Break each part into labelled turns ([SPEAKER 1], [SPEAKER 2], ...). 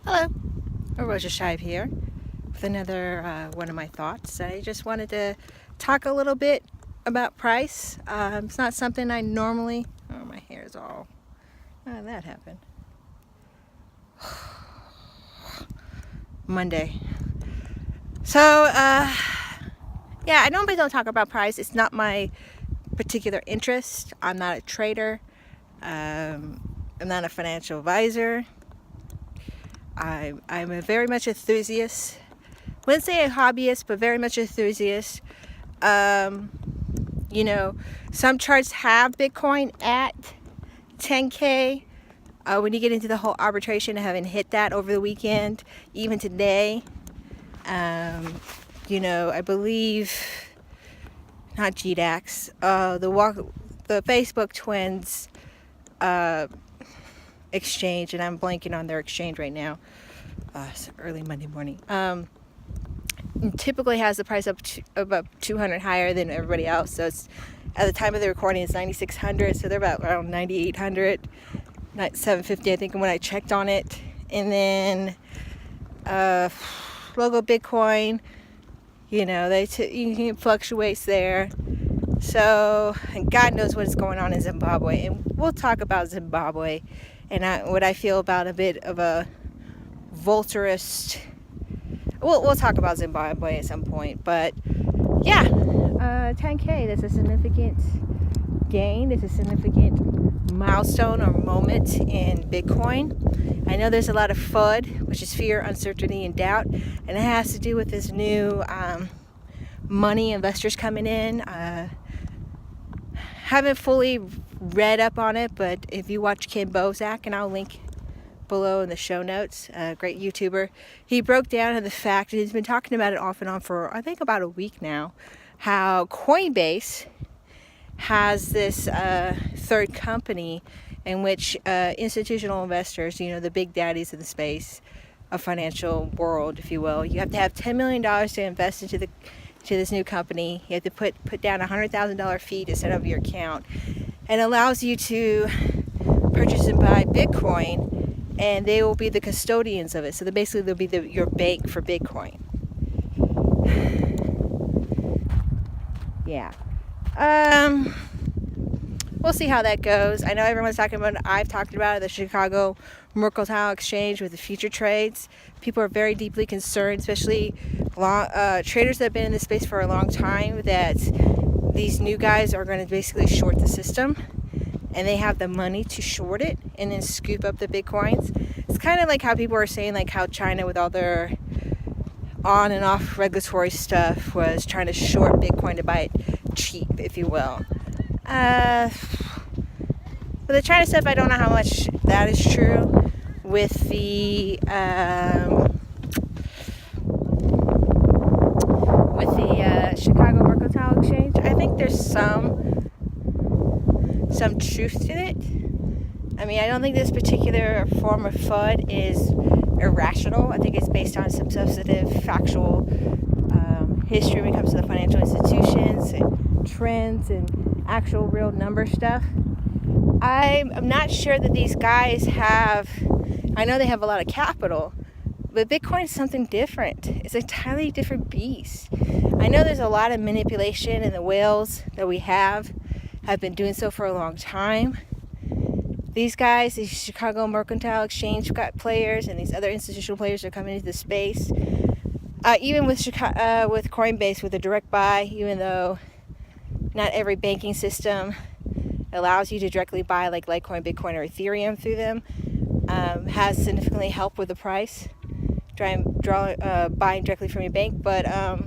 [SPEAKER 1] Hello, Roja Shive here with another one of my thoughts. I just wanted to talk a little bit about price. It's not something I normally. Oh, my hair is all. How did that happen? Monday. So, yeah, I normally don't talk about price. It's not my particular interest. I'm not a trader. I'm not a financial advisor. I'm a very much enthusiast. Wouldn't say a hobbyist, but very much enthusiast. You know, some charts have Bitcoin at 10K. When you get into the whole arbitration, I haven't hit that over the weekend, even today. You know, I believe not GDAX, the Facebook Twins exchange, and I'm blanking on their exchange right now. It's early Monday morning. Typically has the price up to about 200 higher than everybody else. So it's at the time of the recording, it's 9,600. So they're about around 9,800, 750, I think, when I checked on it. And then logo Bitcoin, you know, it fluctuates there. So, and God knows what is going on in Zimbabwe, and we'll talk about Zimbabwe and what I feel about a bit of a vulturist. We'll talk about Zimbabwe at some point, but yeah, 10K. That's a significant gain. It's a significant milestone or moment in Bitcoin. I know there's a lot of FUD, which is fear, uncertainty, and doubt, and it has to do with this new money, investors coming in. Haven't fully read up on it, but if you watch Ken Bozak, and I'll link below in the show notes, a great YouTuber, he broke down the fact, and he's been talking about it off and on for I think about a week now, how Coinbase has this third company in which institutional investors, you know, the big daddies of the space of financial world, if you will, you have to have $10 million to invest into this new company. You have to put down a $100,000 fee to set up your account, and allows you to purchase and buy Bitcoin, and they will be the custodians of it. So basically they'll be your bank for Bitcoin. Yeah. We'll see how that goes. I know everyone's talking about it. I've talked about it, the Chicago Mercantile Exchange with the future trades. People are very deeply concerned, especially traders that have been in this space for a long time, that these new guys are going to basically short the system, and they have the money to short it and then scoop up the Bitcoins. It's kind of like how people are saying, like how China with all their on and off regulatory stuff was trying to short Bitcoin to buy it cheap, if you will. But the China stuff, I don't know how much that is true. With the Chicago Mercantile Exchange, I think there's some truth to it. I mean, I don't think this particular form of FUD is irrational. I think it's based on some substantive, factual history when it comes to the financial institutions and trends and actual real number stuff. I'm not sure that these guys have, I know they have a lot of capital, but Bitcoin is something different. It's a entirely different beast. I know there's a lot of manipulation, and the whales that we have been doing so for a long time. These guys, these Chicago Mercantile Exchange players and these other institutional players are coming into the space. Even with Coinbase, with a direct buy, even though not every banking system allows you to directly buy like Litecoin, Bitcoin, or Ethereum through them, has significantly helped with the price, buying directly from your bank. But I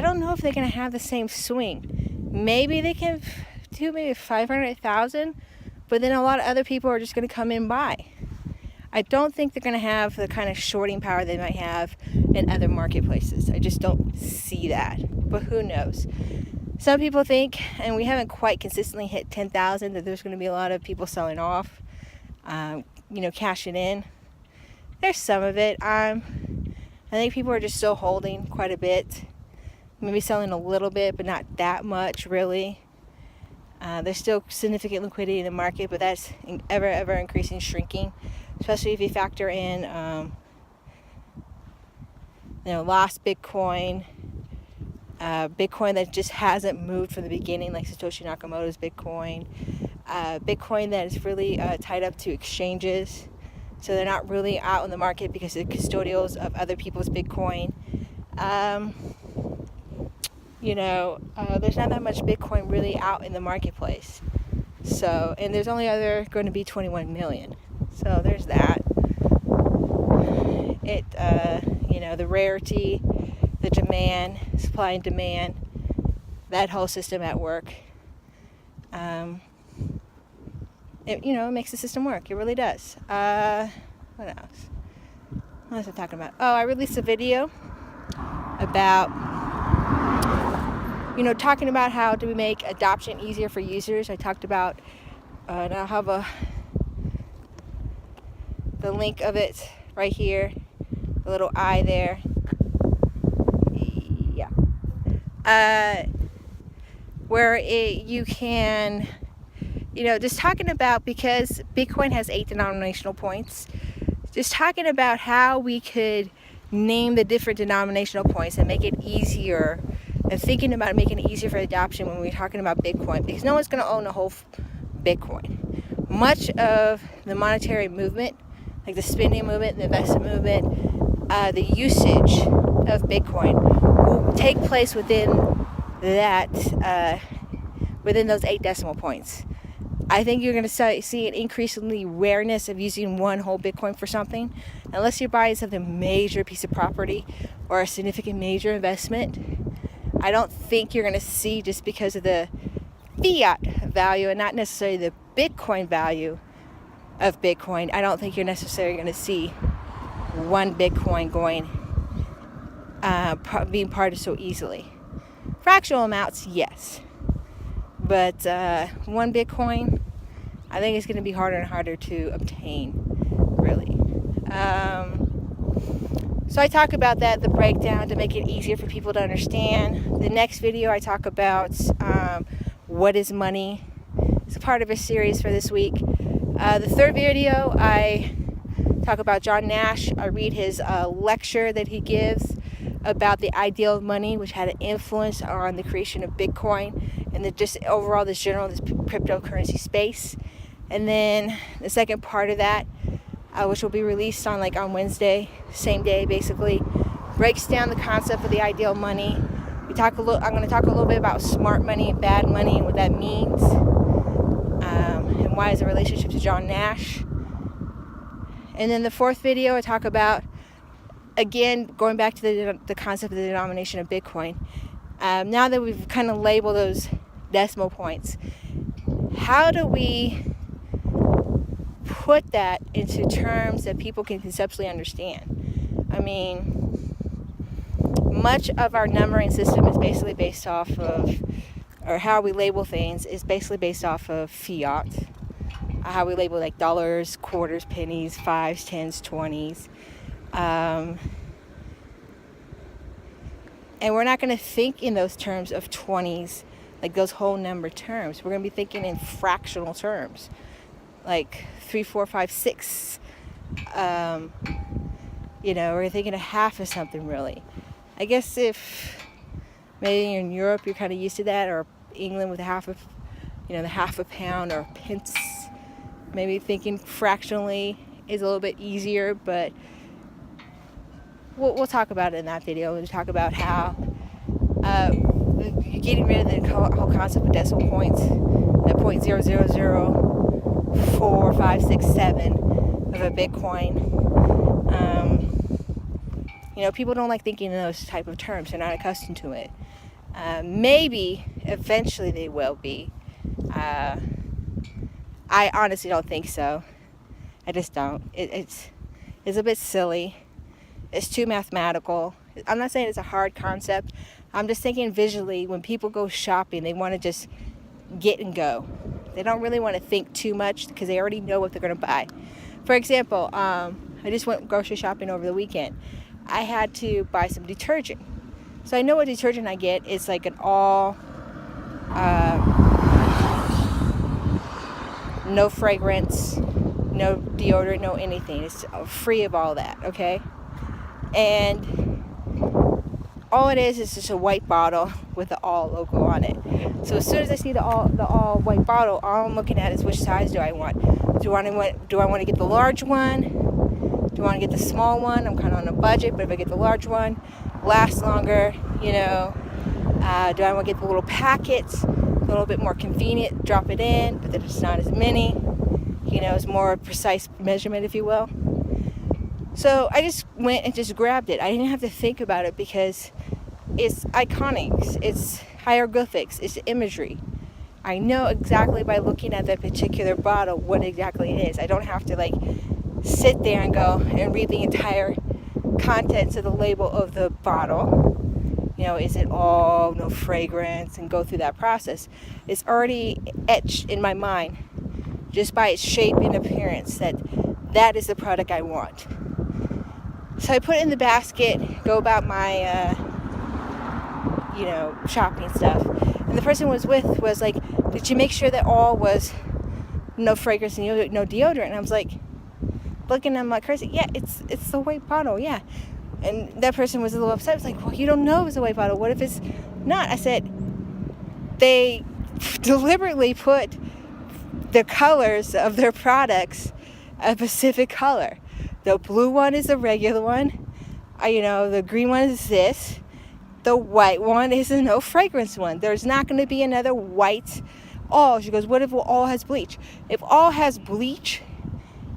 [SPEAKER 1] don't know if they're going to have the same swing. Maybe they can do maybe 500,000, but then a lot of other people are just going to come in and buy. I don't think they're going to have the kind of shorting power they might have in other marketplaces. I just don't see that, but who knows? Some people think, and we haven't quite consistently hit 10,000, that there's going to be a lot of people selling off, cashing in. There's some of it. I think people are just still holding quite a bit, maybe selling a little bit, but not that much, really. There's still significant liquidity in the market, but that's ever increasing, shrinking. especially if you factor in, lost Bitcoin, Bitcoin that just hasn't moved from the beginning, like Satoshi Nakamoto's Bitcoin, Bitcoin that is really tied up to exchanges, so they're not really out in the market because they're custodials of other people's Bitcoin. There's not that much Bitcoin really out in the marketplace. So, and there's only going to be 21 million. So there's that. The rarity, the demand, supply and demand, that whole system at work. It makes the system work. It really does. What else? What was I talking about? Oh, I released a video about, talking about how do we make adoption easier for users. I talked about, and I'll have the link of it right here, the little eye there. Yeah. Where you can, just talking about, because Bitcoin has 8 denominational points, just talking about how we could name the different denominational points and make it easier, and thinking about making it easier for adoption when we're talking about Bitcoin, because no one's going to own a whole Bitcoin. Much of the monetary movement, like the spending movement, the investment movement, the usage of Bitcoin will take place within those 8 decimal points. I think you're going to see an increasingly rareness of using one whole Bitcoin for something, unless you're buying something major piece of property or a significant major investment. I don't think you're going to see, just because of the fiat value and not necessarily the Bitcoin value of Bitcoin, I don't think you're necessarily going to see one Bitcoin being parted so easily. Fractional amounts, yes. But one Bitcoin, I think it's going to be harder and harder to obtain, really. So I talk about that, the breakdown, to make it easier for people to understand. The next video, I talk about what is money. It's a part of a series for this week. The third video, I talk about John Nash. I read his lecture that he gives about the ideal of money, which had an influence on the creation of Bitcoin and this cryptocurrency space. And then the second part of that, which will be released on Wednesday, same day basically, breaks down the concept of the ideal money. I'm going to talk a little bit about smart money and bad money and what that means, and why is a relationship to John Nash. And then the fourth video, I talk about, again, going back to the concept of the denomination of Bitcoin. Now that we've kind of labeled those decimal points, how do we put that into terms that people can conceptually understand? I mean, much of our numbering system is basically based off of, or how we label things is basically based off of fiat. How we label dollars, quarters, pennies, 5s, 10s, 20s. And we're not going to think in those terms of 20s, like those whole number terms. We're going to be thinking in fractional terms, like 3, 4, 5, 6. We're thinking a half of something, really. I guess if maybe in Europe you're kind of used to that, or England with the half a pound or pence. Maybe thinking fractionally is a little bit easier, but we'll talk about it in that video. We'll talk about how you're getting rid of the whole concept of decimal points, that 0.0004567 of a Bitcoin. People don't like thinking in those type of terms. They're not accustomed to it. Maybe eventually they will be. I honestly don't think so. I just don't. It's a bit silly. It's too mathematical. I'm not saying it's a hard concept. I'm just thinking visually, when people go shopping, they want to just get and go. They don't really want to think too much because they already know what they're going to buy. For example, I just went grocery shopping over the weekend. I had to buy some detergent. So I know what detergent I get. It's like an all no fragrance, no deodorant, no anything. It's free of all that, okay? And all it is just a white bottle with the all logo on it. So as soon as I see the all white bottle, all I'm looking at is which size do I want. Do I want to get the large one? Do I want to get the small one? I'm kind of on a budget, but if I get the large one, lasts longer, you know. Do I want to get the little packets, a little bit more convenient, drop it in, but then it's not as many, you know, it's more precise measurement, if you will. So I just went and just grabbed it. I didn't have to think about it because it's iconic, it's hieroglyphics, it's imagery. I know exactly by looking at that particular bottle what exactly it is. I don't have to like sit there and go and read the entire contents of the label of the bottle. You know, is it all no fragrance, and go through that process. It's already etched in my mind just by its shape and appearance that is the product I want. So I put it in the basket, go about my shopping stuff. And the person I was with was like, did you make sure that all was no fragrance and no deodorant? And I was like, looking at my crazy, yeah, it's the white bottle, yeah. And that person was a little upset. I was like, well, you don't know it was a white bottle. What if it's not? I said, they deliberately put the colors of their products a specific color. The blue one is the regular one. The green one is this. The white one is a no fragrance one. There's not going to be another white all. She goes, what if all has bleach? If all has bleach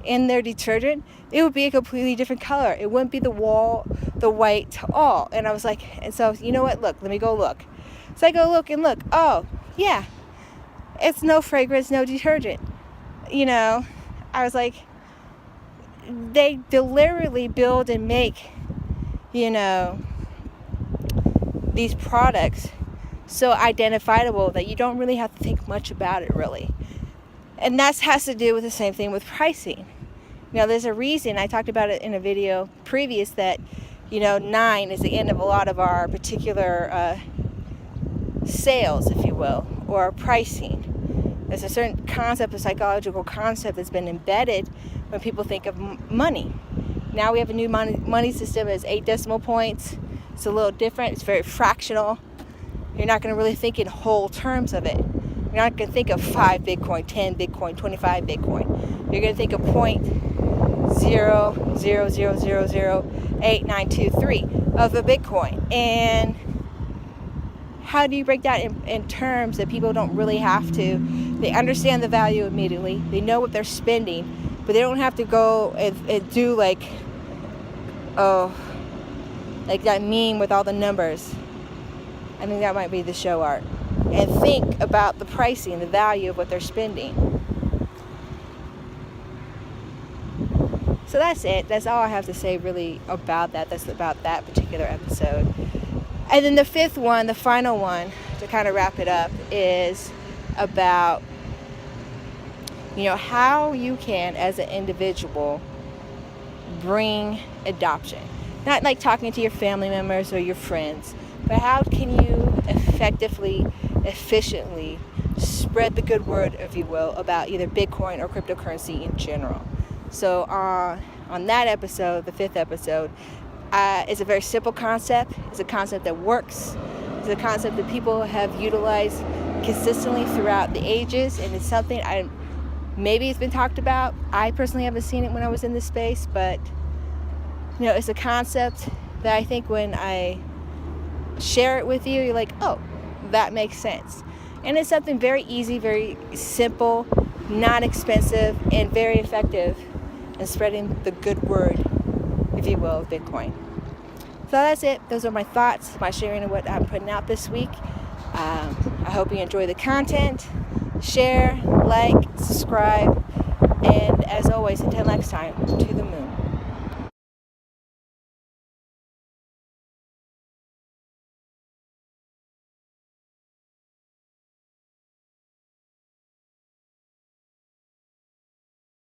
[SPEAKER 1] in their detergent, it would be a completely different color. It wouldn't be the white all. And I was like, and so, you know what? Look, let me go look. So I go look. Oh, yeah. It's no fragrance, no detergent. I was like, they deliberately build and make, these products so identifiable that you don't really have to think much about it, really. And that has to do with the same thing with pricing. There's a reason, I talked about it in a video previous, that 9 is the end of a lot of our particular sales, if you will, or pricing. There's a certain concept, a psychological concept that's been embedded when people think of money. Now we have a new money system. It's 8 decimal points. It's a little different. It's very fractional. You're not going to really think in whole terms of it. You're not going to think of 5 Bitcoin, 10 Bitcoin, 25 Bitcoin. You're going to think of 0.000008923 of a Bitcoin. And how do you break that in terms that people don't really have to? They understand the value immediately. They know what they're spending, but they don't have to go and do like that meme with all the numbers. I think that might be the show art. And think about the pricing, the value of what they're spending. So that's it. That's all I have to say really about that. That's about that particular episode. And then the fifth one, the final one, to kind of wrap it up, is about, how you can, as an individual, bring adoption. Not like talking to your family members or your friends, but how can you effectively, efficiently spread the good word, if you will, about either Bitcoin or cryptocurrency in general. So on that episode, the fifth episode, it's a very simple concept. It's a concept that works. It's a concept that people have utilized consistently throughout the ages, and it's something maybe it's been talked about. I personally haven't seen it when I was in this space, but it's a concept that I think when I share it with you, you're like, oh, that makes sense. And it's something very easy, very simple, not expensive, and very effective in spreading the good word, if you will, of Bitcoin. So that's it. Those are my thoughts, my sharing of what I'm putting out this week. I hope you enjoy the content. Share, like, subscribe, and as always, until next time, to the moon.